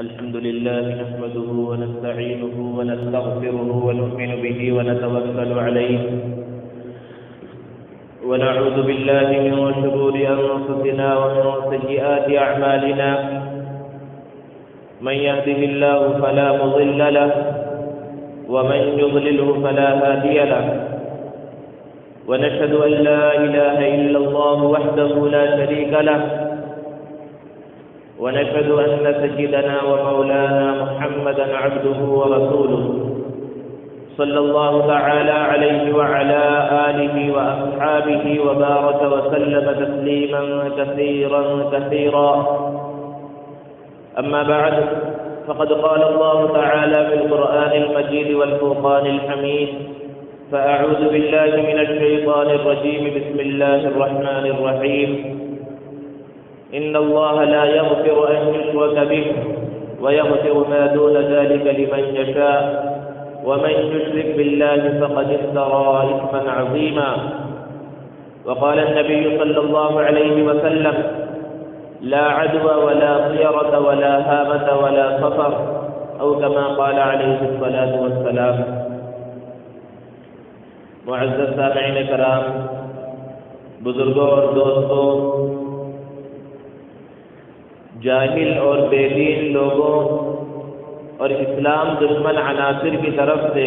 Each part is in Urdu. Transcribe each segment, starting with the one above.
الحمد لله نحمده ونستعينه ونستغفره ونؤمن به ونتوكل عليه ونعوذ بالله من شرور أنفسنا ومن سيئات أعمالنا من يهده الله فلا مضل له ومن يضلله فلا هادي له ونشهد أن لا إله إلا الله وحده لا شريك له ونشهد أن سيدنا ومولانا محمدا عبده ورسوله صلى الله تعالى عليه وعلى آله وأصحابه وبارك وسلم تسليما كثيرا كثيرا. أما بعد، فقد قال الله تعالى في القرآن المجيد والفرقان الحميد: فأعوذ بالله من الشيطان الرجيم، بسم الله الرحمن الرحيم. إن الله لا يغفر أن يشرك به ويغفر ما دون ذلك لمن يشاء ومن يشرك بالله فقد افترى إثما عظيما. وقال النبي صلى الله عليه وسلم: لا عدوى ولا طيرة ولا هامة ولا صفر، أو كما قال عليه الصلاة والسلام. معزز سامعین کرام، بزرگوں اور دوستوں، جاہل اور بے دین لوگوں اور اسلام دشمن عناصر کی طرف سے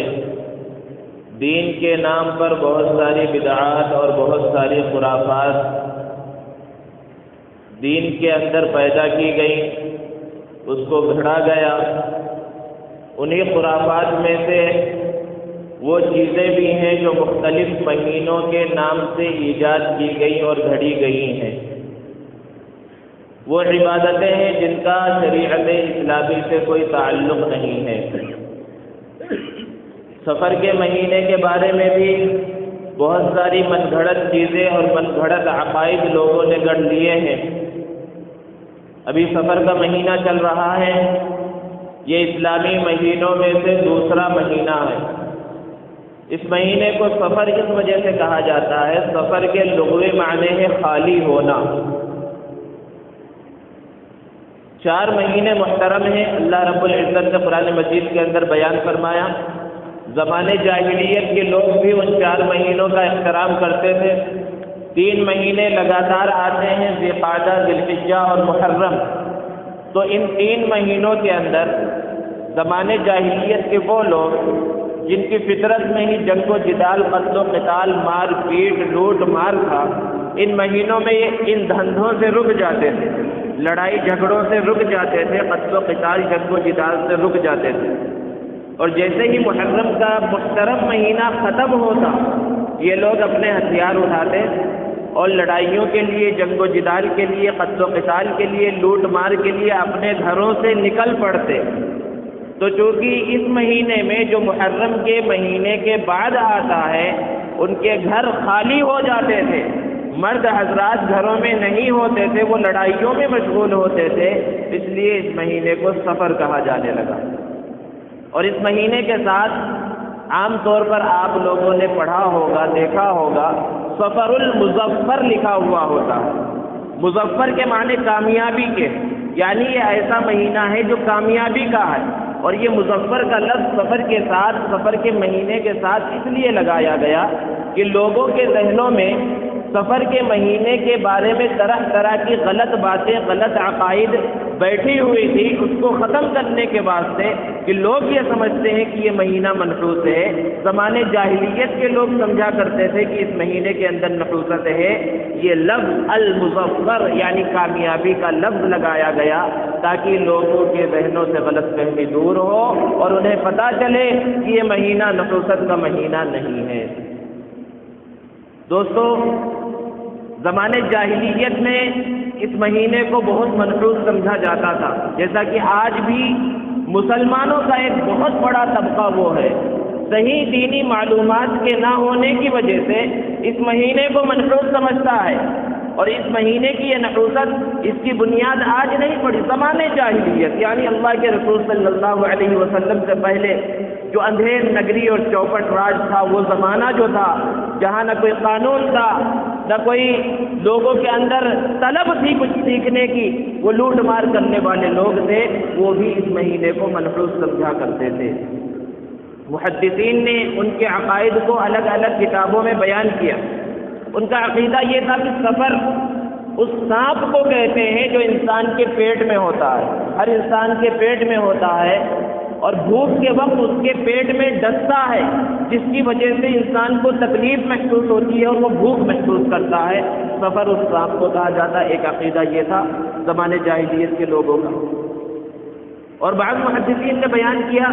دین کے نام پر بہت ساری بدعات اور بہت ساری خرافات دین کے اندر پیدا کی گئی، اس کو گھڑا گیا. انہی خرافات میں سے وہ چیزیں بھی ہیں جو مختلف مہینوں کے نام سے ایجاد کی گئی اور گھڑی گئی ہیں. وہ عبادتیں ہیں جن کا شریعت اسلامی سے کوئی تعلق نہیں ہے. سفر کے مہینے کے بارے میں بھی بہت ساری من گھڑت چیزیں اور من گھڑت عقائد لوگوں نے گڑھ لیے ہیں. ابھی سفر کا مہینہ چل رہا ہے، یہ اسلامی مہینوں میں سے دوسرا مہینہ ہے. اس مہینے کو سفر اس وجہ سے کہا جاتا ہے، سفر کے لغوی معنی ہے خالی ہونا. 4 مہینے محترم ہیں. اللہ رب العزت نے قرآن مجید کے اندر بیان فرمایا، زمانے جاہلیت کے لوگ بھی ان 4 مہینوں کا احترام کرتے تھے. 3 مہینے لگاتار آتے ہیں، ذی القعدہ، ذی الحجہ اور محرم. تو ان 3 مہینوں کے اندر زمانے جاہلیت کے وہ لوگ جن کی فطرت میں ہی جنگ و جدال، قتل و قتال، مار پیٹ، لوٹ مار تھا، ان مہینوں میں یہ ان دھندوں سے رک جاتے تھے، لڑائی جھگڑوں سے رک جاتے تھے، قتل و قتال، جنگ و جدال سے رک جاتے تھے. اور جیسے ہی محرم کا محترم مہینہ ختم ہوتا، یہ لوگ اپنے ہتھیار اٹھاتے اور لڑائیوں کے لیے، جنگ و جدال کے لیے، قتل و قتال کے لیے، لوٹ مار کے لیے اپنے گھروں سے نکل پڑتے. تو چونکہ اس مہینے میں جو محرم کے مہینے کے بعد آتا ہے، ان کے گھر خالی ہو جاتے تھے، مرد حضرات گھروں میں نہیں ہوتے تھے، وہ لڑائیوں میں مشغول ہوتے تھے، اس لیے اس مہینے کو سفر کہا جانے لگا. اور اس مہینے کے ساتھ عام طور پر آپ لوگوں نے پڑھا ہوگا، دیکھا ہوگا، سفر المظفر لکھا ہوا ہوتا ہے. مظفر کے معنی کامیابی کے، یعنی یہ ایسا مہینہ ہے جو کامیابی کا ہے. اور یہ مظفر کا لفظ سفر کے ساتھ، سفر کے مہینے کے ساتھ اس لیے لگایا گیا کہ لوگوں کے ذہنوں میں سفر کے مہینے کے بارے میں طرح طرح کی غلط باتیں، غلط عقائد بیٹھی ہوئی تھی. اس کو ختم کرنے کے واسطے کہ لوگ یہ سمجھتے ہیں کہ یہ مہینہ منحوس ہے. زمانے جاہلیت کے لوگ سمجھا کرتے تھے کہ اس مہینے کے اندر نحوست ہے. یہ لفظ المظفر یعنی کامیابی کا لفظ لگایا گیا تاکہ لوگوں کے ذہنوں سے غلط فہمی دور ہو اور انہیں پتہ چلے کہ یہ مہینہ نحوست کا مہینہ نہیں ہے. دوستو، زمانے جاہلیت میں اس مہینے کو بہت منحوس سمجھا جاتا تھا، جیسا کہ آج بھی مسلمانوں کا ایک بہت بڑا طبقہ وہ ہے، صحیح دینی معلومات کے نہ ہونے کی وجہ سے اس مہینے کو منحوس سمجھتا ہے. اور اس مہینے کی یہ نحوست، اس کی بنیاد آج نہیں پڑی، زمانے جاہلیت یعنی اللہ کے رسول صلی اللہ علیہ وسلم سے پہلے جو اندھیر نگری اور چوپٹ راج تھا، وہ زمانہ جو تھا جہاں نہ کوئی قانون تھا، نہ کوئی لوگوں کے اندر طلب تھی کچھ سیکھنے کی، وہ لوٹ مار کرنے والے لوگ تھے، وہ بھی اس مہینے کو منحوس سمجھا کرتے تھے۔ محدثین نے ان کے عقائد کو الگ الگ کتابوں میں بیان کیا۔ ان کا عقیدہ یہ تھا کہ سفر اس سانپ کو کہتے ہیں جو انسان کے پیٹ میں ہوتا ہے، ہر انسان کے پیٹ میں ہوتا ہے، اور بھوک کے وقت اس کے پیٹ میں ڈستا ہے، جس کی وجہ سے انسان کو تکلیف محسوس ہوتی ہے اور وہ بھوک محسوس کرتا ہے، سفر اس سانپ کو کہا جاتا ہے۔ ایک عقیدہ یہ تھا زمانے جاہلیت کے لوگوں کا۔ اور بعض محدثین نے بیان کیا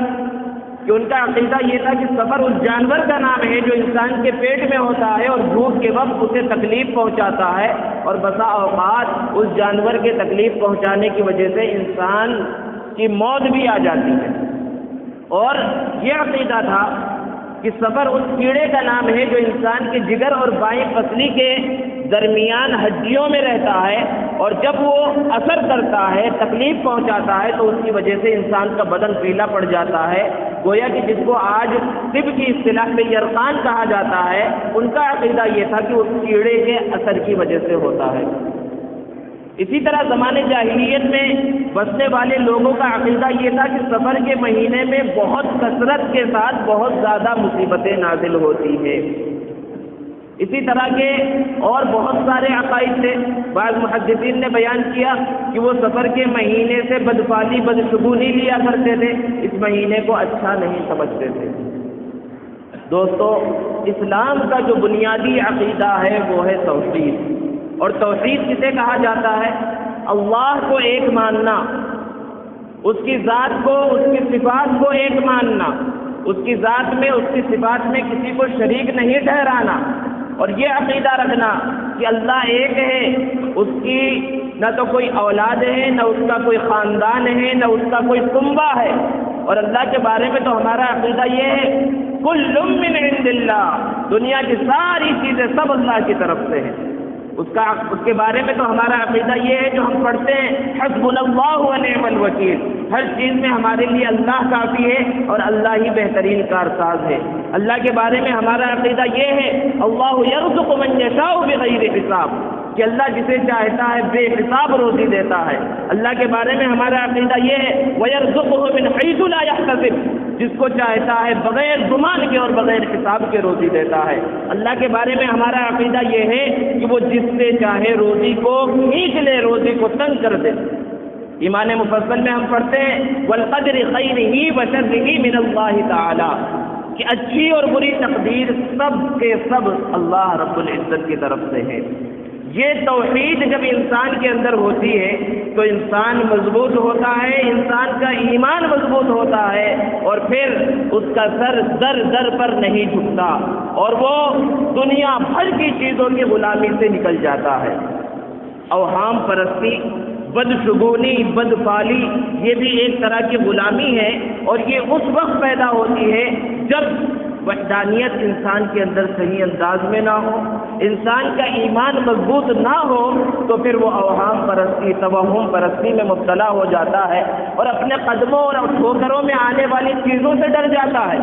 کہ ان کا عقیدہ یہ تھا کہ سفر اس جانور کا نام ہے جو انسان کے پیٹ میں ہوتا ہے اور بھوک کے وقت اسے تکلیف پہنچاتا ہے، اور بسا اوقات اس جانور کے تکلیف پہنچانے کی وجہ سے انسان کی موت بھی آ جاتی ہے۔ اور یہ عقیدہ تھا کہ سفر اس کیڑے کا نام ہے جو انسان کے جگر اور بائیں پسلی کے درمیان ہڈیوں میں رہتا ہے، اور جب وہ اثر کرتا ہے، تکلیف پہنچاتا ہے، تو اس کی وجہ سے انسان کا بدن پیلا پڑ جاتا ہے، گویا کہ جس کو آج طب کی اصطلاح میں یرقان کہا جاتا ہے۔ ان کا عقیدہ یہ تھا کہ اس کیڑے کے اثر کی وجہ سے ہوتا ہے۔ اسی طرح زمانے جاہلیت میں بسنے والے لوگوں کا عقیدہ یہ تھا کہ سفر کے مہینے میں بہت کثرت کے ساتھ بہت زیادہ مصیبتیں نازل ہوتی ہیں۔ اسی طرح کے اور بہت سارے عقائد تھے۔ بعض محدثین نے بیان کیا کہ وہ سفر کے مہینے سے بدفعلی بدشگونی لیا کرتے تھے، اس مہینے کو اچھا نہیں سمجھتے تھے۔ دوستو، اسلام کا جو بنیادی عقیدہ ہے وہ ہے توحید، اور توحید کسے کہا جاتا ہے؟ اللہ کو ایک ماننا، اس کی ذات کو، اس کی صفات کو ایک ماننا، اس کی ذات میں، اس کی صفات میں کسی کو شریک نہیں ٹھہرانا، اور یہ عقیدہ رکھنا کہ اللہ ایک ہے، اس کی نہ تو کوئی اولاد ہے، نہ اس کا کوئی خاندان ہے، نہ اس کا کوئی کنبہ ہے۔ اور اللہ کے بارے میں تو ہمارا عقیدہ یہ ہے کل من عند اللہ، دنیا کی ساری چیزیں سب اللہ کی طرف سے ہیں۔ اس کے بارے میں تو ہمارا عقیدہ یہ ہے جو ہم پڑھتے ہیں حسبنا اللہ ونعم الوکیل، ہر چیز میں ہمارے لیے اللہ کافی ہے اور اللہ ہی بہترین کارساز ہے۔ اللہ کے بارے میں ہمارا عقیدہ یہ ہے اللہ یرزق من یشاء بغیر حساب، کہ اللہ جسے چاہتا ہے بے حساب روزی دیتا ہے۔ اللہ کے بارے میں ہمارا عقیدہ یہ ہے وَيَرْزُقُهُ مِنْ حَيْثُ لَا يَحْتَسِبُ، جس کو چاہتا ہے بغیر گمان کے اور بغیر حساب کے روزی دیتا ہے۔ اللہ کے بارے میں ہمارا عقیدہ یہ ہے کہ وہ جس سے چاہے روزی کو کھینچ لے، روزی کو تنگ کر دے۔ ایمان مفصل میں ہم پڑھتے ہیں وَالْقَدْرِ خَيْرِهِ وَشَرِّهِ مِنَ اللَّهِ تَعَالَى، کہ اچھی اور بری تقدیر سب کے سب اللہ رب العزت کی طرف سے ہے۔ یہ توحید جب انسان کے اندر ہوتی ہے تو انسان مضبوط ہوتا ہے، انسان کا ایمان مضبوط ہوتا ہے، اور پھر اس کا سر در در پر نہیں جھکتا، اور وہ دنیا بھر کی چیزوں کی غلامی سے نکل جاتا ہے۔ اوہام پرستی، بدشگونی، بدفعلی، یہ بھی ایک طرح کی غلامی ہے، اور یہ اس وقت پیدا ہوتی ہے جب وحدانیت انسان کے اندر صحیح انداز میں نہ ہو، انسان کا ایمان مضبوط نہ ہو، تو پھر وہ اوہام پرستی، توہم پرستی میں مبتلا ہو جاتا ہے، اور اپنے قدموں اور ٹھوکروں میں آنے والی چیزوں سے ڈر جاتا ہے،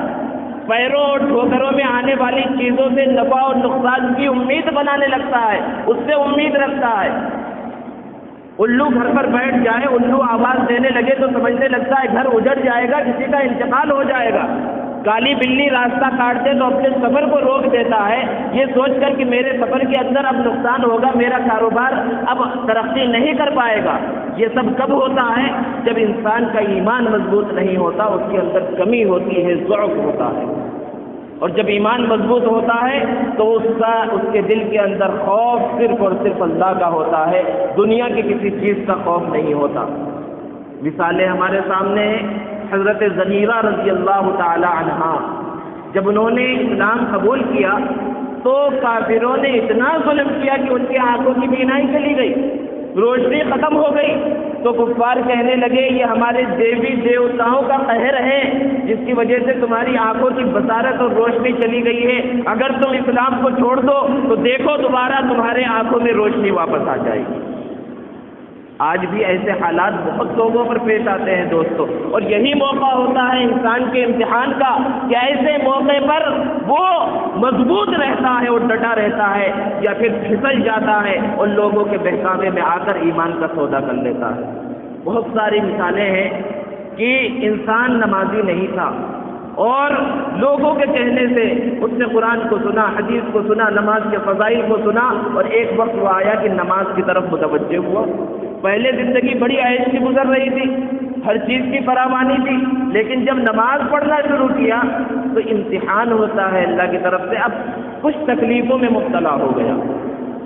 پیروں اور ٹھوکروں میں آنے والی چیزوں سے نفع اور نقصان کی امید بنانے لگتا ہے، اس سے امید رکھتا ہے۔ الو گھر پر بیٹھ جائے، الو آواز دینے لگے تو سمجھنے لگتا ہے گھر اجڑ جائے گا، کسی کا انتقال ہو جائے گا۔ کالی بلی راستہ کاٹتے تو اپنے سفر کو روک دیتا ہے، یہ سوچ کر کہ میرے سفر کے اندر اب نقصان ہوگا، میرا کاروبار اب ترقی نہیں کر پائے گا۔ یہ سب کب ہوتا ہے؟ جب انسان کا ایمان مضبوط نہیں ہوتا، اس کے اندر کمی ہوتی ہے، ضعف ہوتا ہے، اور جب ایمان مضبوط ہوتا ہے تو اس کے دل کے اندر خوف صرف اور صرف اللہ کا ہوتا ہے، دنیا کی کسی چیز کا خوف نہیں ہوتا۔ مثالیں ہمارے سامنے ہیں۔ حضرت زنیرہ رضی اللہ تعالی عنہا جب انہوں نے اسلام قبول کیا تو کافروں نے اتنا ظلم کیا کہ ان کی آنکھوں کی بینائی چلی گئی، روشنی ختم ہو گئی، تو کفار کہنے لگے یہ ہمارے دیوی دیوتاؤں کا قہر ہے جس کی وجہ سے تمہاری آنکھوں کی بصارت اور روشنی چلی گئی ہے، اگر تم اسلام کو چھوڑ دو تو دیکھو دوبارہ تمہارے آنکھوں میں روشنی واپس آ جائے گی۔ آج بھی ایسے حالات بہت لوگوں پر پیش آتے ہیں دوستو، اور یہی موقع ہوتا ہے انسان کے امتحان کا کہ ایسے موقع پر وہ مضبوط رہتا ہے اور ڈٹا رہتا ہے یا پھر پھسل جاتا ہے اور لوگوں کے بہکاوے میں آ کر ایمان کا سودا کر لیتا ہے۔ بہت ساری مثالیں ہیں کہ انسان نمازی نہیں تھا اور لوگوں کے کہنے سے اس نے قرآن کو سنا، حدیث کو سنا، نماز کے فضائل کو سنا، اور ایک وقت وہ آیا کہ نماز کی طرف متوجہ ہوا۔ پہلے زندگی بڑی عیش کی گزر رہی تھی، ہر چیز کی فراوانی تھی، لیکن جب نماز پڑھنا شروع کیا تو امتحان ہوتا ہے اللہ کی طرف سے، اب کچھ تکلیفوں میں مبتلا ہو گیا،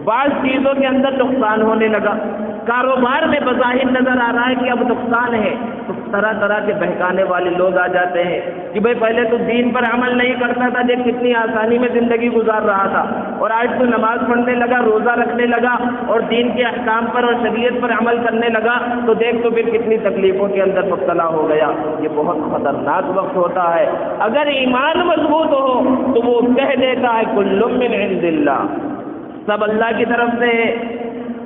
بعض چیزوں کے اندر نقصان ہونے لگا، کاروبار میں بظاہر نظر آ رہا ہے کہ اب نقصان ہے، تو طرح طرح کے بہکانے والے لوگ آ جاتے ہیں کہ بھئی پہلے تو دین پر عمل نہیں کرتا تھا، دیکھ کتنی آسانی میں زندگی گزار رہا تھا، اور آج تو نماز پڑھنے لگا، روزہ رکھنے لگا اور دین کے احکام پر اور شریعت پر عمل کرنے لگا، تو دیکھ تو پھر کتنی تکلیفوں کے اندر مبتلا ہو گیا۔ یہ بہت خطرناک وقت ہوتا ہے۔ اگر ایمان مضبوط ہو تو وہ کہہ دیتا ہے کل من عند اللہ، سب اللہ کی طرف سے ہے،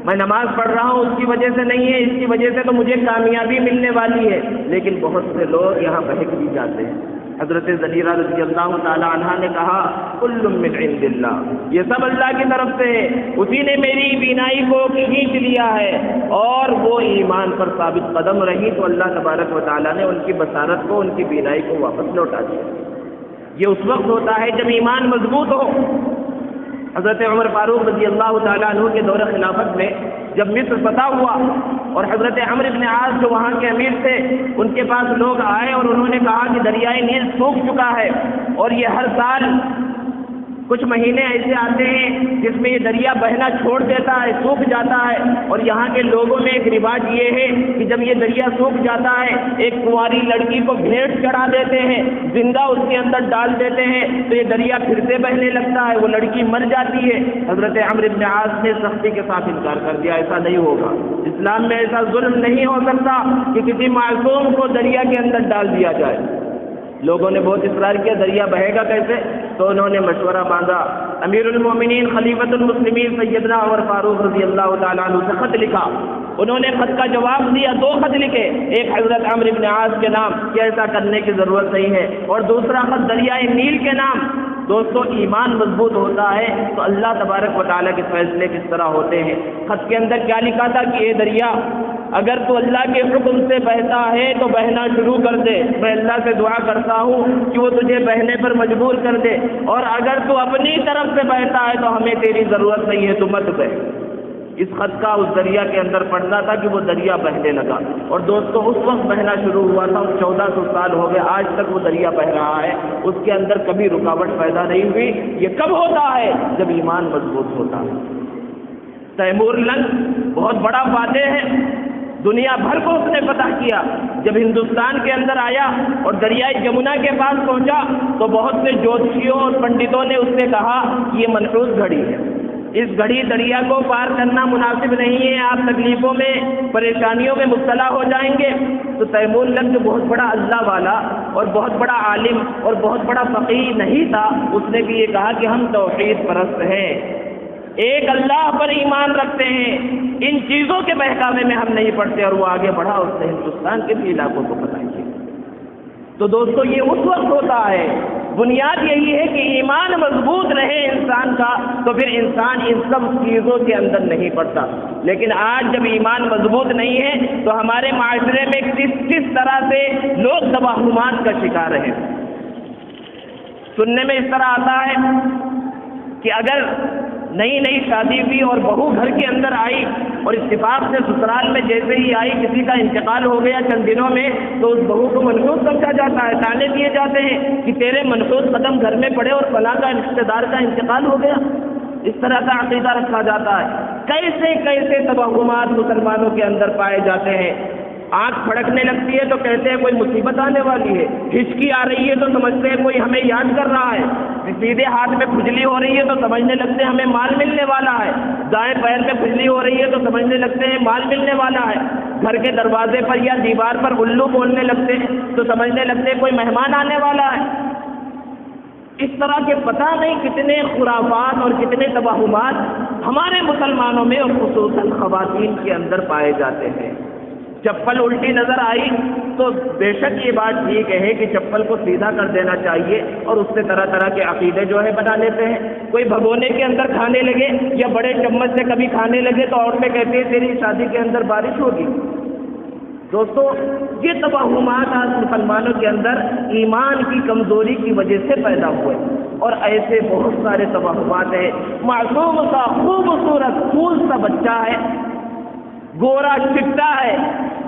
میں نماز پڑھ رہا ہوں اس کی وجہ سے نہیں ہے، اس کی وجہ سے تو مجھے کامیابی ملنے والی ہے، لیکن بہت سے لوگ یہاں بہک بھی جاتے ہیں۔ حضرت زنیرہ رضی اللہ تعالی عنہا نے کہا کل من عند اللہ، یہ سب اللہ کی طرف سے ہے، اسی نے میری بینائی کو کھینچ لیا ہے، اور وہ ایمان پر ثابت قدم رہی تو اللہ تبارک و تعالیٰ نے ان کی بصارت کو، ان کی بینائی کو واپس لوٹا دیا۔ یہ اس وقت ہوتا ہے جب ایمان مضبوط ہو۔ حضرت عمر فاروق رضی اللہ تعالیٰ عنہ کے دور خلافت میں جب مصر فتح ہوا اور حضرت عمرو بن عاص جو وہاں کے امیر تھے، ان کے پاس لوگ آئے اور انہوں نے کہا کہ دریائے نیل سوکھ چکا ہے، اور یہ ہر سال کچھ مہینے ایسے آتے ہیں جس میں یہ دریا بہنا چھوڑ دیتا ہے، سوکھ جاتا ہے، اور یہاں کے لوگوں میں ایک رواج یہ ہے کہ جب یہ دریا سوکھ جاتا ہے ایک کنواری لڑکی کو بھیٹ چڑھا دیتے ہیں، زندہ اس کے اندر ڈال دیتے ہیں، تو یہ دریا پھر سے بہنے لگتا ہے، وہ لڑکی مر جاتی ہے۔ حضرت عمرو بن عاص نے سختی کے ساتھ انکار کر دیا، ایسا نہیں ہوگا، اسلام میں ایسا ظلم نہیں ہو سکتا کہ کسی معصوم کو دریا کے اندر ڈال دیا جائے۔ لوگوں نے بہت اصرار کیا دریا بہے گا کیسے، تو انہوں نے مشورہ مانگا، امیر المومنین خلیفۃ المسلمین سیدنا عمر فاروق رضی اللہ تعالیٰ عنہ سے خط لکھا، انہوں نے خط کا جواب دیا، 2 خط لکھے، ایک حضرت عمرو بن عاص کے نام کہ ایسا کرنے کی ضرورت نہیں ہے، اور دوسرا خط دریائے نیل کے نام۔ دوستو ایمان مضبوط ہوتا ہے تو اللہ تبارک و تعالیٰ کے فیصلے کس طرح ہوتے ہیں۔ خط کے اندر کیا لکھا تھا کہ اے دریا، اگر تو اللہ کے حکم سے بہتا ہے تو بہنا شروع کر دے، میں اللہ سے دعا کرتا ہوں کہ وہ تجھے بہنے پر مجبور کر دے، اور اگر تو اپنی طرف سے بہتا ہے تو ہمیں تیری ضرورت نہیں ہے، تو مت بہ۔ اس خط کا اس دریا کے اندر پڑنا تھا کہ وہ دریا بہنے لگا، اور دوستو اس وقت بہنا شروع ہوا تھا، 1400 سال ہو گئے، آج تک وہ دریا بہ رہا ہے، اس کے اندر کبھی رکاوٹ پیدا نہیں ہوئی۔ یہ کب ہوتا ہے؟ جب ایمان مضبوط ہوتا ہے۔ تیمور لنگ بہت بڑا فاتح ہے، دنیا بھر کو اس نے فتح کیا۔ جب ہندوستان کے اندر آیا اور دریائے جمنا کے پاس پہنچا تو بہت سے جوتشیوں اور پنڈتوں نے اس سے کہا کہ یہ منحوس گھڑی ہے، اس گھڑی دریا کو پار کرنا مناسب نہیں ہے، آپ تکلیفوں میں پریشانیوں میں مبتلا ہو جائیں گے۔ تو تیمور لنگ جو بہت بڑا اللہ والا اور بہت بڑا عالم اور بہت بڑا فقیہ نہیں تھا، اس نے بھی یہ کہا کہ ہم توحید پرست ہیں، ایک اللہ پر ایمان رکھتے ہیں، ان چیزوں کے بہکاوے میں ہم نہیں پڑتے، اور وہ آگے بڑھا، اس نے ہندوستان کے بھی علاقوں کو فتح کیا۔ تو دوستو یہ اس وقت ہوتا ہے، بنیاد یہی ہے کہ ایمان مضبوط رہے انسان کا، تو پھر انسان ان سب چیزوں کے اندر نہیں پڑتا۔ لیکن آج جب ایمان مضبوط نہیں ہے تو ہمارے معاشرے میں کس طرح سے لوگ توہمات کا شکار ہیں۔ سننے میں اس طرح آتا ہے کہ اگر نئی نئی شادی ہوئی اور بہو گھر کے اندر آئی اور اتفاق سے سسرال میں جیسے ہی آئی کسی کا انتقال ہو گیا چند دنوں میں، تو اس بہو کو منحوس سمجھا جاتا ہے، تانے دیے جاتے ہیں کہ تیرے منحوس قدم گھر میں پڑے اور فلاں کا رشتے دار کا انتقال ہو گیا۔ اس طرح کا عقیدہ رکھا جاتا ہے۔ کیسے کیسے توہمات مسلمانوں کے اندر پائے جاتے ہیں۔ آنکھ پھڑکنے لگتی ہے تو کہتے ہیں کوئی مصیبت آنے والی ہے، ہچکی آ رہی ہے تو سمجھتے ہیں کوئی ہمیں یاد کر رہا ہے، سیدھے ہاتھ میں کھجلی ہو رہی ہے تو سمجھنے لگتے ہیں ہمیں مال ملنے والا ہے، دائیں پیر میں کھجلی ہو رہی ہے تو سمجھنے لگتے ہیں مال ملنے والا ہے، گھر کے دروازے پر یا دیوار پر الو بولنے لگتے ہیں تو سمجھنے لگتے ہیں کوئی مہمان آنے والا ہے۔ اس طرح کے پتہ نہیں کتنے خرافات اور کتنے توہمات ہمارے مسلمانوں میں اور خصوصاً خواتین کے اندر پائے جاتے ہیں۔ چپل الٹی نظر آئی تو بے شک یہ بات ٹھیک ہے کہ چپل کو سیدھا کر دینا چاہیے، اور اس سے طرح طرح کے عقیدے جو ہے بنا لیتے ہیں۔ کوئی بھگونے کے اندر کھانے لگے یا بڑے چمچ سے کبھی کھانے لگے تو عورتیں کہتی ہیں تیری شادی کے اندر بارش ہوگی۔ دوستو، یہ توہمات آج مسلمانوں کے اندر ایمان کی کمزوری کی وجہ سے پیدا ہوئے، اور ایسے بہت سارے توہمات ہیں۔ معصوم سا خوبصورت پھول سا بچہ ہے، گورا چٹا ہے،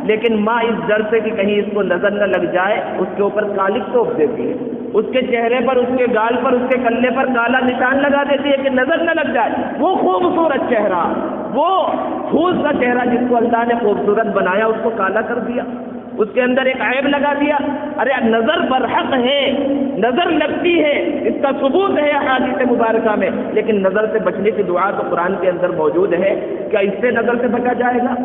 لیکن ماں اس ڈر سے کہ کہیں اس کو نظر نہ لگ جائے اس کے اوپر کالی ٹوپ دیتی ہے، اس کے چہرے پر، اس کے گال پر، اس کے کلے پر کالا نشان لگا دیتی ہے کہ نظر نہ لگ جائے۔ وہ خوبصورت چہرہ، وہ پھول سا چہرہ جس کو اللہ نے خوبصورت بنایا، اس کو کالا کر دیا، اس کے اندر ایک عیب لگا دیا۔ ارے نظر برحق ہے، نظر لگتی ہے، اس کا ثبوت ہے احادیث مبارکہ میں، لیکن نظر سے بچنے کی دعا تو قرآن کے اندر موجود ہے۔ کیا اس سے نظر سے بچا جائے گا؟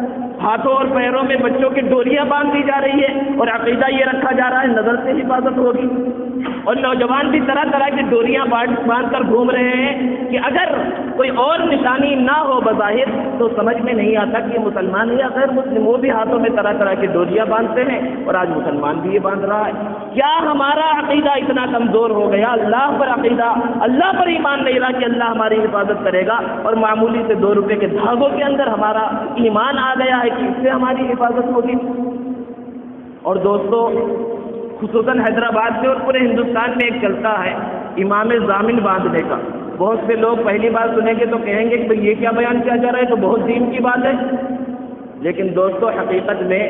ہاتھوں اور پیروں میں بچوں کی ڈوریاں باندھ دی جا رہی ہے اور عقیدہ یہ رکھا جا رہا ہے نظر سے حفاظت ہوگی، اور نوجوان بھی طرح طرح کی ڈوریاں باندھ کر گھوم رہے ہیں کہ اگر کوئی اور نشانی نہ ہو بظاہر تو سمجھ میں نہیں آتا کہ یہ مسلمان ہے یا غیر مسلم۔ وہ بھی ہاتھوں میں طرح طرح کی ڈوریاں باندھتے ہیں، اور آج مسلمان بھی یہ باندھ رہا ہے۔ کیا ہمارا عقیدہ اتنا کمزور ہو گیا، اللہ پر عقیدہ، اللہ پر ایمان نہیں رہا کہ اللہ ہماری حفاظت کرے گا، اور معمولی سے 2 روپے کے دھاگوں کے اندر ہمارا ایمان آ گیا ہے کہ اس سے ہماری حفاظت ہوگی۔ اور دوستو، خصوصاً حیدرآباد میں اور پورے ہندوستان میں ایک چلتا ہے امام ضامن باندھنے کا۔ بہت سے لوگ پہلی بار سنیں گے تو کہیں گے کہ یہ کیا بیان کیا جا رہا ہے، تو بہت دین کی بات ہے۔ لیکن دوستو، حقیقت میں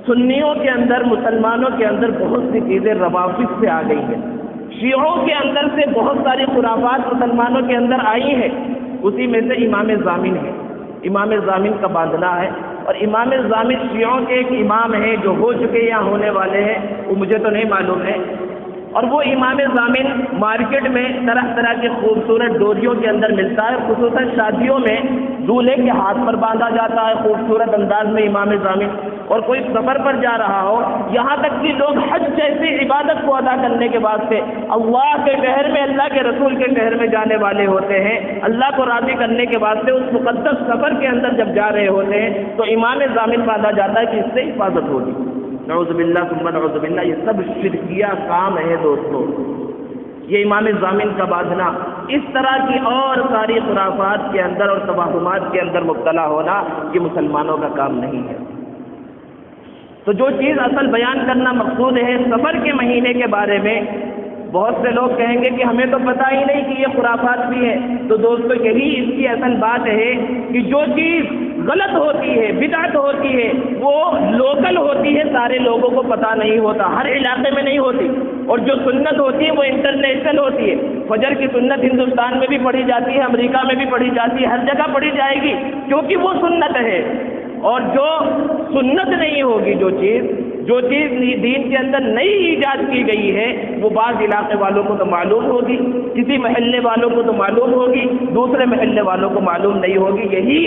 سنیوں کے اندر، مسلمانوں کے اندر بہت سی چیزیں روافض سے آ گئی ہیں، شیعوں کے اندر سے بہت ساری خرافات مسلمانوں کے اندر آئی ہیں، اسی میں سے امام ضامن ہے۔ امام ضامن کا باندھنا ہے، اور امام ضامن شیعوں کے ایک امام ہیں جو ہو چکے یا ہونے والے ہیں، وہ مجھے تو نہیں معلوم ہے، اور وہ امام ضامن مارکیٹ میں طرح طرح کی خوبصورت ڈوریوں کے اندر ملتا ہے، خصوصاً شادیوں میں دولہے کے ہاتھ پر باندھا جاتا ہے خوبصورت انداز میں امام ضامن۔ اور کوئی سفر پر جا رہا ہو، یہاں تک کہ لوگ حج جیسی عبادت کو ادا کرنے کے واسطے اللہ کے شہر میں، اللہ کے رسول کے شہر میں جانے والے ہوتے ہیں، اللہ کو راضی کرنے کے واسطے اس مقدس سفر کے اندر جب جا رہے ہوتے ہیں تو امام ضامن باندھا جاتا ہے کہ اس سے حفاظت ہوگی۔ نعوذ باللہ ثم نعوذ باللہ، یہ سب شرکیہ کام ہے دوستو۔ یہ امام ضامن کا باندھنا، اس طرح کی اور ساری خرافات کے اندر اور توہمات کے اندر مبتلا ہونا، یہ مسلمانوں کا کام نہیں ہے۔ تو جو چیز اصل بیان کرنا مقصود ہے سفر کے مہینے کے بارے میں، بہت سے لوگ کہیں گے کہ ہمیں تو پتہ ہی نہیں کہ یہ خرافات بھی ہے۔ تو دوستو، یہی اس کی اصل بات ہے کہ جو چیز غلط ہوتی ہے، بدعت ہوتی ہے، وہ لوکل ہوتی ہے، سارے لوگوں کو پتہ نہیں ہوتا، ہر علاقے میں نہیں ہوتی، اور جو سنت ہوتی ہے وہ انٹرنیشنل ہوتی ہے۔ فجر کی سنت ہندوستان میں بھی پڑھی جاتی ہے، امریکہ میں بھی پڑھی جاتی ہے، ہر جگہ پڑھی جائے گی، کیونکہ وہ سنت ہے۔ اور جو سنت نہیں ہوگی، جو چیز دین کے اندر نئی ایجاد کی گئی ہے، وہ بعض علاقے والوں کو تو معلوم ہوگی، کسی محلے والوں کو تو معلوم ہوگی، دوسرے محلے والوں کو معلوم نہیں ہوگی۔ یہی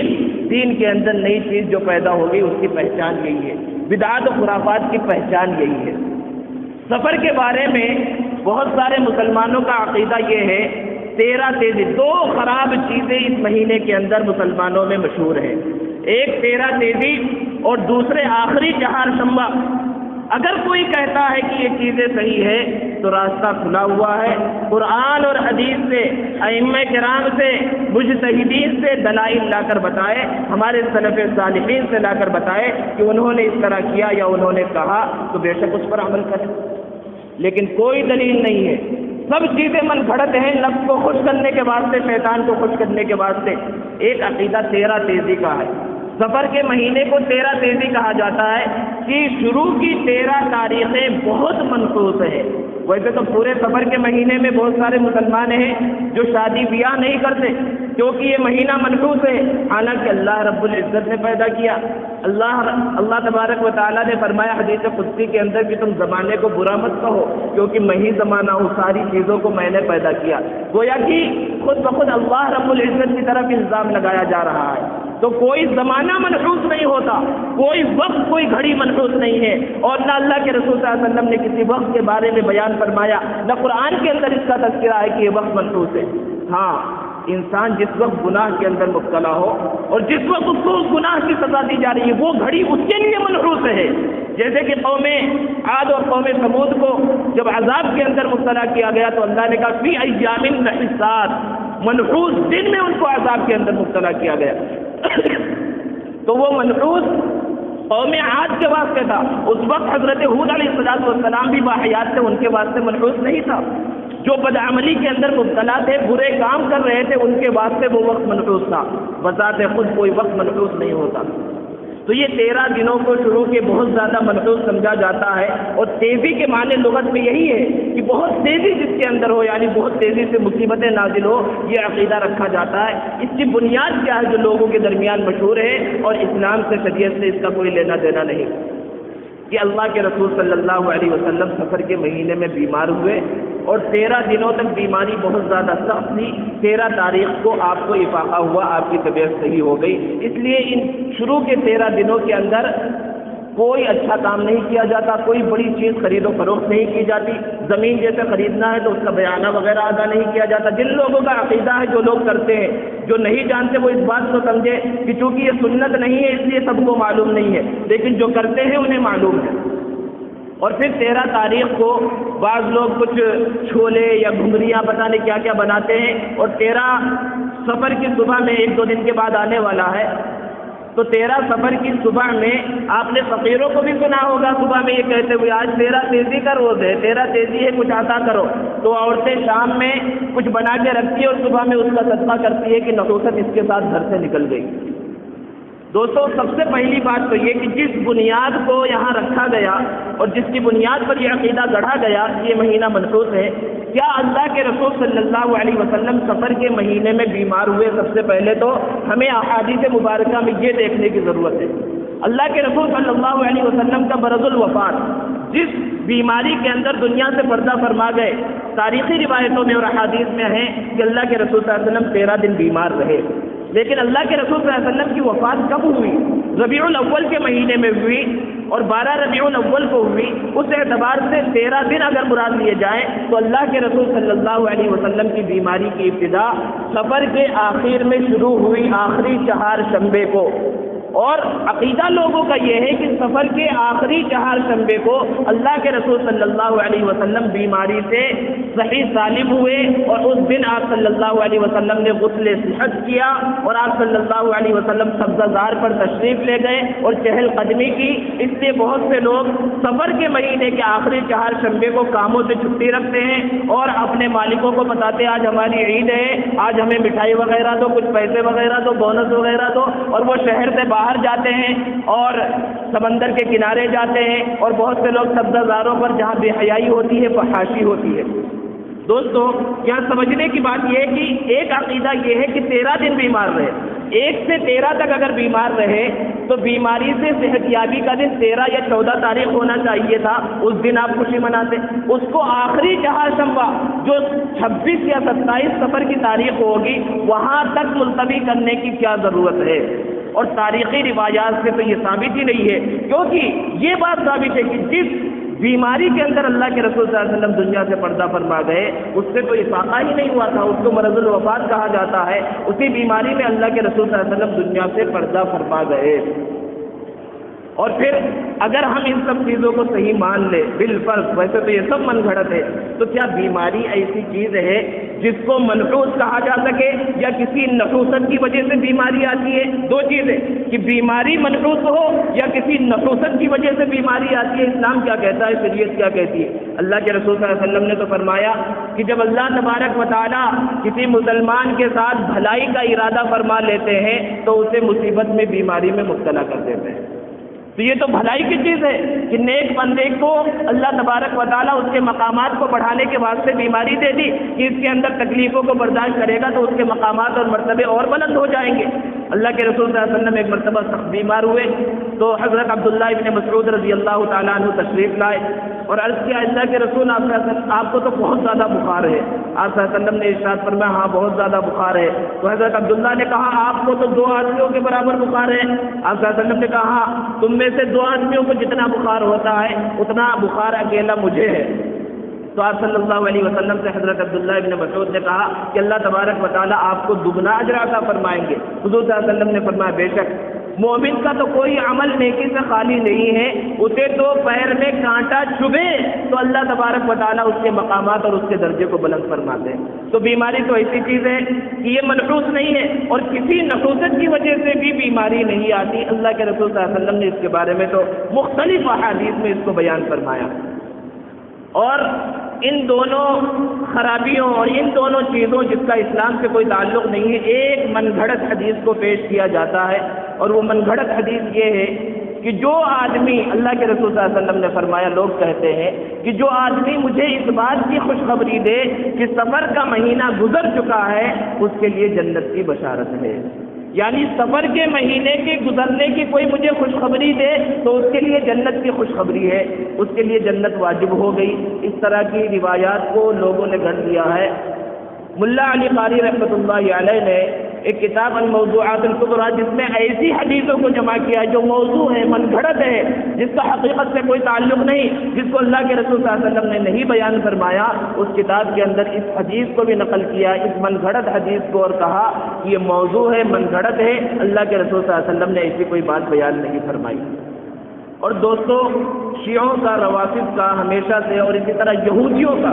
دین کے اندر نئی چیز جو پیدا ہوگی اس کی پہچان یہی ہے، بدعات و خرافات کی پہچان یہی ہے۔ سفر کے بارے میں بہت سارے مسلمانوں کا عقیدہ یہ ہے، 13 تیزی، 2 خراب چیزیں اس مہینے کے اندر مسلمانوں میں مشہور ہیں، ایک 13 تیزی اور دوسرے آخری چہارشنبہ۔ اگر کوئی کہتا ہے کہ یہ چیزیں صحیح ہے تو راستہ کھلا ہوا ہے، قرآن اور حدیث سے، ائمہ کرام سے، مجتہدین سے دلائل لا کر بتائے، ہمارے سلف صالحین سے لا کر بتائے کہ انہوں نے اس طرح کیا یا انہوں نے کہا، تو بے شک اس پر عمل کریں۔ لیکن کوئی دلیل نہیں ہے، سب چیزیں من گھڑت ہیں، نفس کو خوش کرنے کے واسطے، شیطان کو خوش کرنے کے واسطے۔ ایک عقیدہ 13 تیزی کا ہے۔ سفر کے مہینے کو 13 تیزی کہا جاتا ہے کہ شروع کی 13 تاریخیں بہت منحوس ہیں۔ ویسے تو پورے سفر کے مہینے میں بہت سارے مسلمان ہیں جو شادی بیاہ نہیں کرتے کیونکہ یہ مہینہ منحوس ہے، حالانکہ اللہ رب العزت نے پیدا کیا۔ اللہ تبارک و تعالیٰ نے فرمایا حدیث قدسی کے اندر کہ تم زمانے کو برا مت کہو کیونکہ میں ہی زمانہ ہوں، ساری چیزوں کو میں نے پیدا کیا۔ گویا کہ خود بخود اللہ رب العزت کی طرف الزام لگایا جا رہا ہے۔ تو کوئی زمانہ منحوس نہیں ہوتا، کوئی وقت، کوئی گھڑی منحوس نہیں ہے، اور نہ اللہ کے رسول صلی اللہ علیہ وسلم نے کسی وقت کے بارے میں بیان فرمایا، نہ قرآن کے اندر اس کا تذکرہ ہے کہ یہ وقت منحوس ہے۔ ہاں، انسان جس وقت گناہ کے اندر مبتلا ہو اور جس وقت اس کو اس گناہ کی سزا دی جا رہی ہے، وہ گھڑی اس کے لیے منحوس ہے۔ جیسے کہ قوم عاد اور قوم ثمود کو جب عذاب کے اندر مبتلا کیا گیا تو اللہ نے کہا فی ایام نحسات، منحوس دن میں ان کو عذاب کے اندر مبتلا کیا گیا۔ تو وہ منحوس قوم عاد کے واسطے تھا، اس وقت حضرت ہود علیہ السلام بھی باحیات تھے، ان کے واسطے منحوس نہیں تھا۔ جو بدعملی کے اندر مبتلا تھے، برے کام کر رہے تھے، ان کے واسطے وہ وقت منحوس تھا، بذات خود کوئی وقت منحوس نہیں ہوتا۔ تو یہ 13 دنوں کو شروع کے بہت زیادہ منحوس سمجھا جاتا ہے، اور تیزی کے معنی لغت میں یہی ہے کہ بہت تیزی جس کے اندر ہو، یعنی بہت تیزی سے مصیبتیں نازل ہو، یہ عقیدہ رکھا جاتا ہے۔ اس کی بنیاد کیا ہے جو لوگوں کے درمیان مشہور ہے، اور اسلام سے، شریعت سے اس کا کوئی لینا دینا نہیں، کہ اللہ کے رسول صلی اللہ علیہ وسلم سفر کے مہینے میں بیمار ہوئے اور 13 دنوں تک بیماری بہت زیادہ سخت تھی۔ 13 تاریخ کو آپ کو افاقہ ہوا، آپ کی طبیعت صحیح ہو گئی۔ اس لیے ان شروع کے 13 دنوں کے اندر کوئی اچھا کام نہیں کیا جاتا، کوئی بڑی چیز خرید و فروخت نہیں کی جاتی، زمین جیسے خریدنا ہے تو اس کا بیانہ وغیرہ ادا نہیں کیا جاتا۔ جن لوگوں کا عقیدہ ہے، جو لوگ کرتے ہیں، جو نہیں جانتے وہ اس بات کو سمجھے کہ چونکہ یہ سنت نہیں ہے اس لیے سب کو معلوم نہیں ہے، لیکن جو کرتے ہیں انہیں معلوم ہے۔ اور پھر 13 تاریخ کو بعض لوگ کچھ چھولے یا گھنگریاں پتہ نہیں کیا کیا بناتے ہیں، اور 13 سفر کی صبح میں 1-2 دن کے بعد آنے والا ہے، تو 13 سفر کی صبح میں آپ نے فقیروں کو بھی سنا ہوگا صبح میں یہ کہتے ہوئے آج 13 تیزی کا روز ہے، 13 تیزی ہے، کچھ عطا کرو۔ تو عورتیں شام میں کچھ بنا کے رکھتی ہے اور صبح میں اس کا صدقہ کرتی ہے کہ نحوست اس کے ساتھ گھر سے نکل گئی۔ دوستو، سب سے پہلی بات تو یہ کہ جس بنیاد کو یہاں رکھا گیا اور جس کی بنیاد پر یہ عقیدہ گڑھا گیا، یہ مہینہ منحوس ہے۔ کیا اللہ کے رسول صلی اللہ علیہ وسلم سفر کے مہینے میں بیمار ہوئے؟ سب سے پہلے تو ہمیں احادیث مبارکہ میں یہ دیکھنے کی ضرورت ہے، اللہ کے رسول صلی اللہ علیہ وسلم کا مرض الوفات، جس بیماری کے اندر دنیا سے پردہ فرما گئے، تاریخی روایتوں میں اور احادیث میں ہے کہ اللہ کے رسول صلی اللہ علیہ وسلم 13 دن بیمار رہے، لیکن اللہ کے رسول صلی اللہ علیہ وسلم کی وفات کب ہوئی؟ ربیع الاول کے مہینے میں ہوئی، اور 12 ربیع الاول کو ہوئی۔ اس اعتبار سے 13 دن اگر مراد لیے جائیں تو اللہ کے رسول صلی اللہ علیہ وسلم کی بیماری کی ابتدا سفر کے آخر میں شروع ہوئی، آخری چہارشنبے کو۔ اور عقیدہ لوگوں کا یہ ہے کہ سفر کے آخری چہارشنبے کو اللہ کے رسول صلی اللہ علیہ وسلم بیماری سے صحیح سالم ہوئے، اور اس دن آپ صلی اللہ علیہ وسلم نے غسل صحت کیا، اور آپ صلی اللہ علیہ وسلم سبزہ زار پر تشریف لے گئے اور چہل قدمی کی۔ اس لیے بہت سے لوگ سفر کے مہینے کے آخری چہارشنبے کو کاموں سے چھٹی رکھتے ہیں اور اپنے مالکوں کو بتاتے ہیں آج ہماری عید ہے، آج ہمیں مٹھائی وغیرہ دو، کچھ پیسے وغیرہ دو، بونس وغیرہ دو، اور وہ شہر سے باہر جاتے ہیں اور سمندر کے کنارے جاتے ہیں، اور بہت سے لوگ سبزہ زاروں پر جہاں بے حیائی ہوتی ہے، فحاشی ہوتی ہے۔ دوستو، یہاں سمجھنے کی بات یہ ہے کہ ایک عقیدہ یہ ہے کہ 13 دن بیمار رہے، 1 سے 13 تک اگر بیمار رہے تو بیماری سے صحت یابی کا دن 13 یا 14 تاریخ ہونا چاہیے تھا، اس دن آپ خوشی مناتے۔ اس کو آخری چہارشنبہ جو 26 یا 27 سفر کی تاریخ ہوگی وہاں تک ملتوی کرنے کی کیا ضرورت ہے؟ اور تاریخی روایات سے تو یہ ثابت ہی نہیں ہے، کیونکہ یہ بات ثابت ہے کہ جس بیماری کے اندر اللہ کے رسول صلی اللہ علیہ وسلم دنیا سے پردہ فرما گئے، اس سے تو افاقہ ہی نہیں ہوا تھا، اس کو مرض الوفات کہا جاتا ہے۔ اسی بیماری میں اللہ کے رسول صلی اللہ علیہ وسلم دنیا سے پردہ فرما گئے۔ اور پھر اگر ہم ان سب چیزوں کو صحیح مان لیں بالفرض، ویسے تو یہ سب من گھڑت ہے، تو کیا بیماری ایسی چیز ہے جس کو منحوس کہا جا سکے، یا کسی نحوست کی وجہ سے بیماری آتی ہے؟ دو چیزیں، کہ بیماری منحوس ہو یا کسی نحوست کی وجہ سے بیماری آتی ہے۔ اسلام کیا کہتا ہے، شریعت کیا کہتی ہے؟ اللہ کے رسول صلی اللہ علیہ وسلم نے تو فرمایا کہ جب اللہ تبارک و تعالی کسی مسلمان کے ساتھ بھلائی کا ارادہ فرما لیتے ہیں تو اسے مصیبت میں، بیماری میں مبتلا کر دیتے ہیں۔ تو یہ تو بھلائی کی چیز ہے کہ نیک بندے کو اللہ تبارک و تعالیٰ اس کے مقامات کو بڑھانے کے واسطے بیماری دے دی کہ اس کے اندر تکلیفوں کو برداشت کرے گا تو اس کے مقامات اور مرتبے اور بلند ہو جائیں گے۔ اللہ کے رسول صلی اللہ علیہ وسلم ایک مرتبہ سخت بیمار ہوئے تو حضرت عبداللہ ابن مسعود رضی اللہ تعالیٰ عنہ تشریف لائے اور عرض کیا اللہ کے رسول آپ کو تو بہت زیادہ بخار ہے۔ آپ صلی اللہ علیہ وسلم نے ارشاد فرمایا ہاں بہت زیادہ بخار ہے۔ تو حضرت عبداللہ نے کہا آپ کو تو 2 آدمیوں کے برابر بخار ہے۔ آپ صلی اللہ علیہ وسلم نے کہا ہاں تم میں سے 2 آدمیوں کو جتنا بخار ہوتا ہے اتنا بخار اکیلا مجھے ہے۔ تو آپ صلی اللہ علیہ وسلم سے حضرت عبداللہ ابن مسعود نے کہا کہ اللہ تبارک و تعالیٰ آپ کو دگنا اجر عطا فرمائیں گے۔ حضور صلی اللہ علیہ وسلم نے فرمایا بے شک مومن کا تو کوئی عمل نیکی سے خالی نہیں ہے، اسے تو پیر میں کانٹا چبھے تو اللہ تبارک و تعالیٰ اس کے مقامات اور اس کے درجے کو بلند فرماتے ہیں۔ تو بیماری تو ایسی چیز ہے کہ یہ منحوس نہیں ہے اور کسی نحوست کی وجہ سے بھی بیماری نہیں آتی۔ اللہ کے رسول صلی اللہ علیہ وسلم نے اس کے بارے میں تو مختلف احادیث میں اس کو بیان فرمایا۔ اور ان دونوں خرابیوں اور ان دونوں چیزوں جس کا اسلام سے کوئی تعلق نہیں ہے، ایک من گھڑت حدیث کو پیش کیا جاتا ہے، اور وہ من گھڑت حدیث یہ ہے کہ جو آدمی، اللہ کے رسول صلی اللہ علیہ وسلم نے فرمایا، لوگ کہتے ہیں کہ جو آدمی مجھے اس بات کی خوشخبری دے کہ سفر کا مہینہ گزر چکا ہے اس کے لیے جنت کی بشارت ہے، یعنی سفر کے مہینے کے گزرنے کی کوئی مجھے خوشخبری دے تو اس کے لیے جنت کی خوشخبری ہے، اس کے لیے جنت واجب ہو گئی۔ اس طرح کی روایات کو لوگوں نے گھڑ دیا ہے۔ ملا علی قاری رحمۃ اللہ علیہ نے ایک کتاب الموضوعات الکبریٰ جس میں ایسی حدیثوں کو جمع کیا ہے جو موضوع ہے، من گھڑت ہے، جس کا حقیقت سے کوئی تعلق نہیں، جس کو اللہ کے رسول صلی اللہ علیہ وسلم نے نہیں بیان فرمایا، اس کتاب کے اندر اس حدیث کو بھی نقل کیا، اس من گھڑت حدیث کو، اور کہا کہ یہ موضوع ہے، من گھڑت ہے، اللہ کے رسول صلی اللہ علیہ وسلم نے ایسی کوئی بات بیان نہیں فرمائی۔ اور دوستو، شیعوں کا، روافض کا ہمیشہ سے، اور اسی طرح یہودیوں کا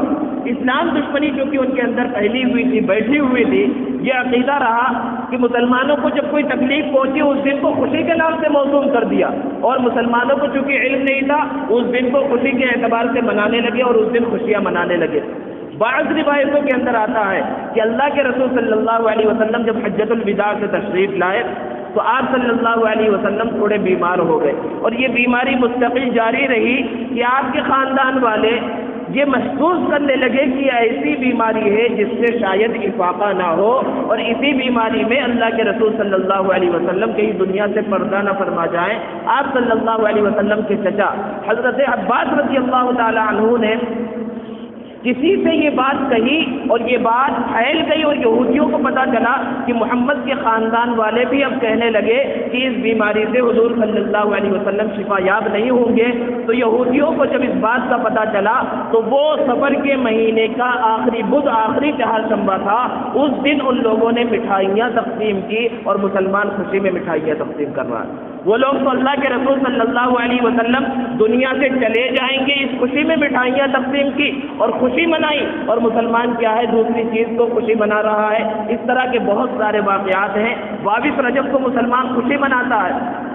اسلام دشمنی جو کہ ان کے اندر پھیلی ہوئی تھی، بیٹھی ہوئی تھی، یہ عقیدہ رہا کہ مسلمانوں کو جب کوئی تکلیف پہنچی اس دن کو خوشی کے نام سے موسوم کر دیا، اور مسلمانوں کو چونکہ علم نہیں تھا اس دن کو خوشی کے اعتبار سے منانے لگے اور اس دن خوشیاں منانے لگے۔ بعض روایتوں کے اندر آتا ہے کہ اللہ کے رسول صلی اللہ علیہ وسلم جب حجۃ الوداع سے تشریف لائے تو آپ صلی اللہ علیہ وسلم تھوڑے بیمار ہو گئے، اور یہ بیماری مستقل جاری رہی کہ آپ کے خاندان والے یہ محسوس کرنے لگے کہ ایسی بیماری ہے جس سے شاید افاقہ نہ ہو، اور اسی بیماری میں اللہ کے رسول صلی اللہ علیہ وسلم کہیں دنیا سے پردہ نہ فرما جائیں۔ آپ صلی اللہ علیہ وسلم کے چچا حضرت عباس رضی اللہ تعالی عنہ نے کسی سے یہ بات کہی اور یہ بات پھیل گئی، اور یہودیوں کو پتہ چلا کہ محمد کے خاندان والے بھی اب کہنے لگے کہ اس بیماری سے حضور صلی اللہ علیہ وسلم شفا یاب نہیں ہوں گے۔ تو یہودیوں کو جب اس بات کا پتہ چلا تو وہ سفر کے مہینے کا آخری بدھ، آخری چہارشنبہ تھا، اس دن ان لوگوں نے مٹھائیاں تقسیم کی، اور مسلمان خوشی میں مٹھائیاں تقسیم کر رہا ہے۔ وہ لوگ تو اللہ کے رسول صلی اللہ علیہ وسلم دنیا سے چلے جائیں گے اس خوشی میں مٹھائیاں تقسیم کی اور خوشی منائی، اور مسلمان کیا ہے دوسری چیز کو خوشی منا رہا ہے۔ اس طرح کے بہت سارے واقعات ہیں۔ 22 رجب کو مسلمان خوشی مناتا ہے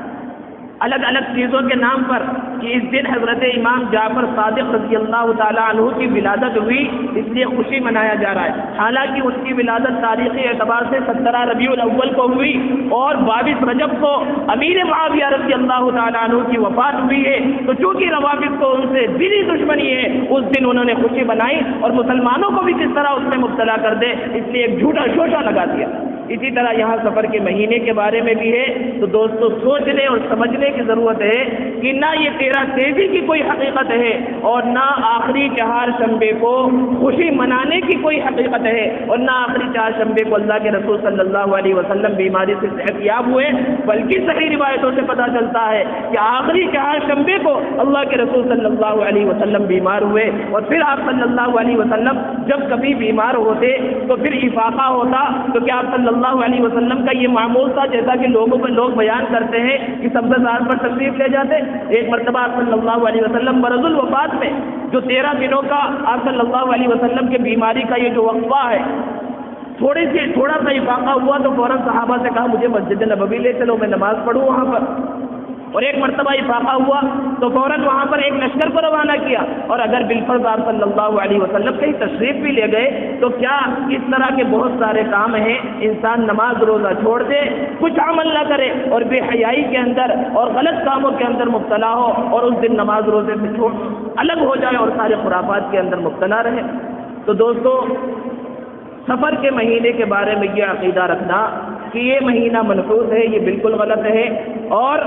الگ الگ چیزوں کے نام پر، کہ اس دن حضرت امام جعفر صادق رضی اللہ تعالیٰ عنہ کی ولادت ہوئی، اس لیے خوشی منایا جا رہا ہے، حالانکہ ان کی ولادت تاریخی اعتبار سے 17 ربیع الاول کو ہوئی، اور 22 رجب کو امیر معاویہ رضی اللہ تعالیٰ عنہ کی وفات ہوئی ہے۔ تو چونکہ روافض کو ان سے دلی دشمنی ہے، اس دن انہوں نے خوشی منائی اور مسلمانوں کو بھی کس طرح اس میں مبتلا کر دے، اس لیے ایک جھوٹا شوشہ لگا دیا۔ اسی طرح یہاں سفر کے مہینے کے بارے میں بھی ہے۔ تو دوستو، سوچنے اور سمجھنے کی ضرورت ہے کہ نہ یہ 13 تیزی کی کوئی حقیقت ہے، اور نہ آخری چہارشنبے کو خوشی منانے کی کوئی حقیقت ہے، اور نہ آخری چہارشنبے کو اللہ کے رسول صلی اللہ علیہ وسلم بیماری سے صحت یاب ہوئے، بلکہ صحیح روایتوں سے پتہ چلتا ہے کہ آخری چہارشنبے کو اللہ کے رسول صلی اللہ علیہ وسلم بیمار ہوئے، اور پھر آپ صلی اللہ علیہ وسلم جب کبھی بیمار ہوتے تو پھر افاقہ ہوتا، تو کیا آپ صلی اللہ علیہ وسلم کا یہ معمول تھا جیسا کہ لوگ بیان کرتے ہیں کہ سبزہ پر تشریف لے جاتے؟ ایک مرتبہ آپ صلی اللہ علیہ وسلم مرض الوفات میں جو 13 دنوں کا آپ صلی اللہ علیہ وسلم کے بیماری کا یہ جو وقفہ ہے، تھوڑا سا افاقہ ہوا تو فوراً صحابہ سے کہا مجھے مسجد نبوی لے چلو، میں نماز پڑھوں وہاں پر۔ اور ایک مرتبہ افاقہ ہوا تو فوراً وہاں پر ایک لشکر کو روانہ کیا، اور اگر بالفرض آپ صلی اللہ علیہ وسلم کہیں تشریف بھی لے گئے تو کیا اس طرح کے بہت سارے کام ہیں، انسان نماز روزہ چھوڑ دے، کچھ عمل نہ کرے اور بے حیائی کے اندر اور غلط کاموں کے اندر مبتلا ہو، اور اس دن نماز روزے سے چھوڑ الگ ہو جائے اور سارے خرافات کے اندر مبتلا رہے۔ تو دوستو، سفر کے مہینے کے بارے میں یہ عقیدہ رکھنا کہ یہ مہینہ منحوس ہے، یہ بالکل غلط ہے۔ اور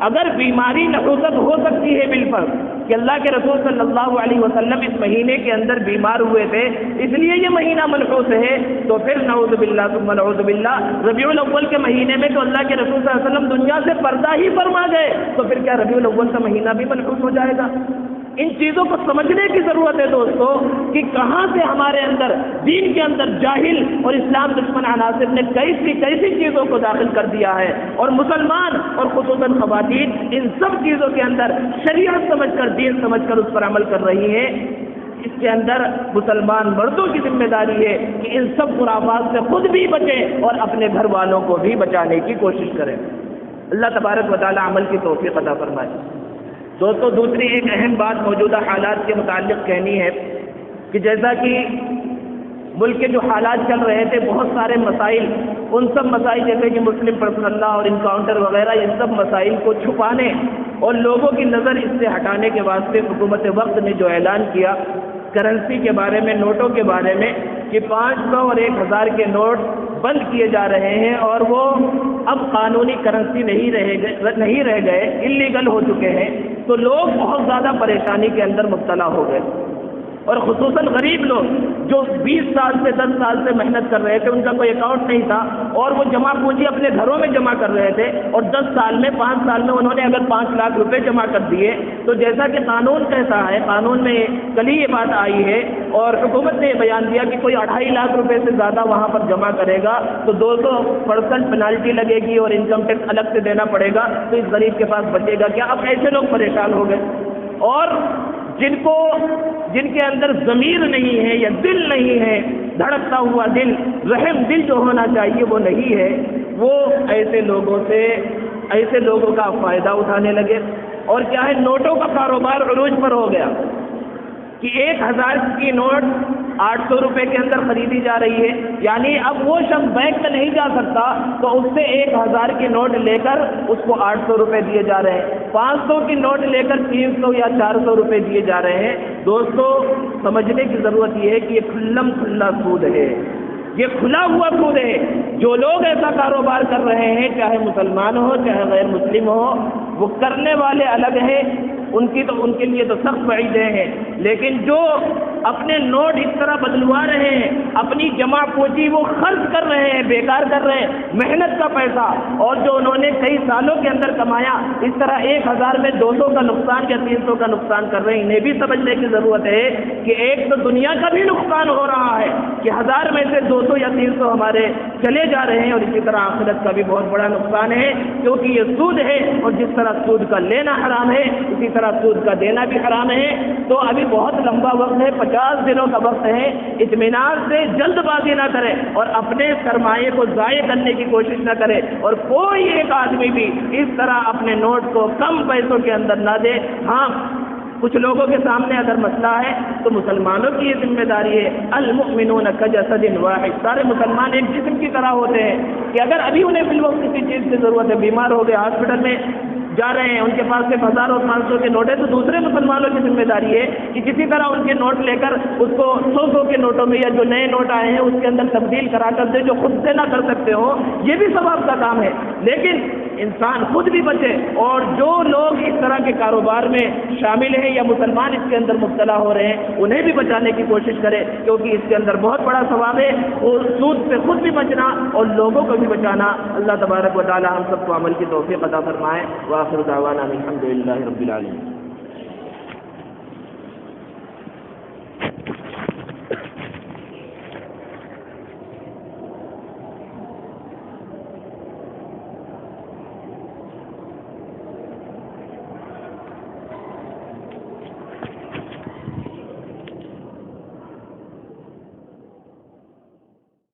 اگر بیماری نحوست ہو سکتی ہے بالفرض کہ اللہ کے رسول صلی اللہ علیہ وسلم اس مہینے کے اندر بیمار ہوئے تھے اس لیے یہ مہینہ منحوس ہے، تو پھر نعوذ باللہ ثم نعوذ باللہ ربیع الاول کے مہینے میں تو اللہ کے رسول صلی اللہ علیہ وسلم دنیا سے پردہ ہی فرما گئے، تو پھر کیا ربیع الاول کا مہینہ بھی منحوس ہو جائے گا؟ ان چیزوں کو سمجھنے کی ضرورت ہے دوستو کہ کہاں سے ہمارے اندر دین کے اندر جاہل اور اسلام دشمن عناصر نے کیسی چیزوں کو داخل کر دیا ہے، اور مسلمان اور خصوصاً خواتین ان سب چیزوں کے اندر شریعت سمجھ کر دین سمجھ کر اس پر عمل کر رہی ہیں۔ اس کے اندر مسلمان مردوں کی ذمہ داری ہے کہ ان سب خرافات سے خود بھی بچیں اور اپنے گھر والوں کو بھی بچانے کی کوشش کریں۔ اللہ تبارک و تعالی عمل کی توفیق عطا فرمائے۔ دوستو دوسری ایک اہم بات موجودہ حالات کے متعلق کہنی ہے کہ جیسا کہ ملک کے جو حالات چل رہے تھے بہت سارے مسائل، ان سب مسائل جیسے کہ مسلم پرسنل لا اور انکاؤنٹر وغیرہ، ان سب مسائل کو چھپانے اور لوگوں کی نظر اس سے ہٹانے کے واسطے حکومت وقت نے جو اعلان کیا کرنسی کے بارے میں، نوٹوں کے بارے میں، کہ 500 اور 1000 کے نوٹ بند کیے جا رہے ہیں اور وہ اب قانونی کرنسی نہیں رہ گئے، انلیگل ہو چکے ہیں، تو لوگ بہت زیادہ پریشانی کے اندر مبتلا ہو گئے، اور خصوصاً غریب لوگ جو 20 سال سے 10 سال سے محنت کر رہے تھے، ان کا کوئی اکاؤنٹ نہیں تھا اور وہ جمع پونجی اپنے گھروں میں جمع کر رہے تھے، اور 10 سال میں 5 سال میں انہوں نے اگر 5 لاکھ روپے جمع کر دیے تو جیسا کہ قانون کہتا ہے، قانون میں کل ہی یہ بات آئی ہے اور حکومت نے یہ بیان دیا کہ کوئی 2.5 لاکھ روپے سے زیادہ وہاں پر جمع کرے گا تو 200% پینالٹی لگے گی اور انکم ٹیکس الگ سے دینا پڑے گا، تو اس غریب کے پاس بچے گا کیا؟ اب ایسے لوگ پریشان ہو گئے، اور جن کے اندر ضمیر نہیں ہے یا دل نہیں ہے، دھڑکتا ہوا دل، رحم دل جو ہونا چاہیے وہ نہیں ہے، وہ ایسے لوگوں کا فائدہ اٹھانے لگے، اور کیا ہے، نوٹوں کا کاروبار عروج پر ہو گیا کہ 1000 کی نوٹ 800 روپے کے اندر خریدی جا رہی ہے، یعنی اب وہ شخص بینک میں نہیں جا سکتا تو اس سے 1000 کی نوٹ لے کر اس کو 800 روپے دیے جا رہے ہیں، 500 کی نوٹ لے کر 300 یا 400 روپے دیے جا رہے ہیں۔ دوستو سمجھنے کی ضرورت یہ ہے کہ یہ کھلا سود ہے، یہ کھلا ہوا سود ہے۔ جو لوگ ایسا کاروبار کر رہے ہیں، چاہے مسلمان ہو چاہے غیر مسلم ہو، وہ کرنے والے الگ ہیں، ان کے لیے تو سخت وعیدیں ہیں، لیکن جو اپنے نوٹ اس طرح بدلوا رہے ہیں، اپنی جمع پونجی وہ خرچ کر رہے ہیں، بیکار کر رہے ہیں، محنت کا پیسہ، اور جو انہوں نے کئی سالوں کے اندر کمایا، اس طرح 1000 میں 200 کا نقصان یا 300 کا نقصان کر رہے ہیں، انہیں بھی سمجھنے کی ضرورت ہے کہ ایک تو دنیا کا بھی نقصان ہو رہا ہے کہ 1000 میں سے 200 یا 300 ہمارے چلے جا رہے ہیں، اور اسی طرح آخرت کا بھی بہت بڑا نقصان ہے، کیونکہ یہ سود ہے، اور جس طرح سود کا لینا حرام ہے اسی طرح سود کا دینا بھی حرام ہے۔ تو ابھی بہت لمبا وقت ہے، 50 دنوں کا وقت ہے، اطمینان سے جلد بازی نہ کرے اور اپنے سرمایے کو ضائع کرنے کی کوشش نہ کرے، اور کوئی ایک آدمی بھی اس طرح اپنے نوٹ کو کم پیسوں کے اندر نہ دے۔ ہاں، کچھ لوگوں کے سامنے اگر مسئلہ ہے تو مسلمانوں کی یہ ذمہ داری ہے، المؤمنون کجسد واحد، سارے مسلمان ایک جسم کی طرح ہوتے ہیں کہ اگر ابھی انہیں فی الوقت کسی چیز کی ضرورت ہے، بیمار ہو گئے، ہاسپٹل میں جا رہے ہیں، ان کے پاس صرف 1000 اور 500 کے نوٹ ہے، تو دوسرے مسلمانوں کی ذمہ داری ہے کہ کسی طرح ان کے نوٹ لے کر اس کو 100 کے نوٹوں میں یا جو نئے نوٹ آئے ہیں اس کے اندر تبدیل کرا کر دے، جو خود سے نہ کر سکتے ہو، یہ بھی ثواب کا کام ہے۔ لیکن انسان خود بھی بچے، اور جو لوگ اس طرح کے کاروبار میں شامل ہیں یا مسلمان اس کے اندر مبتلا ہو رہے ہیں انہیں بھی بچانے کی کوشش کرے، کیونکہ اس کے اندر بہت بڑا ثواب ہے، اور سود سے خود بھی بچنا اور لوگوں کو بھی بچانا۔ اللہ تبارک و تعالی ہم سب کو عمل کی توفیق عطا فرمائے۔ وآخر دعوانا الحمد للہ رب العالمین۔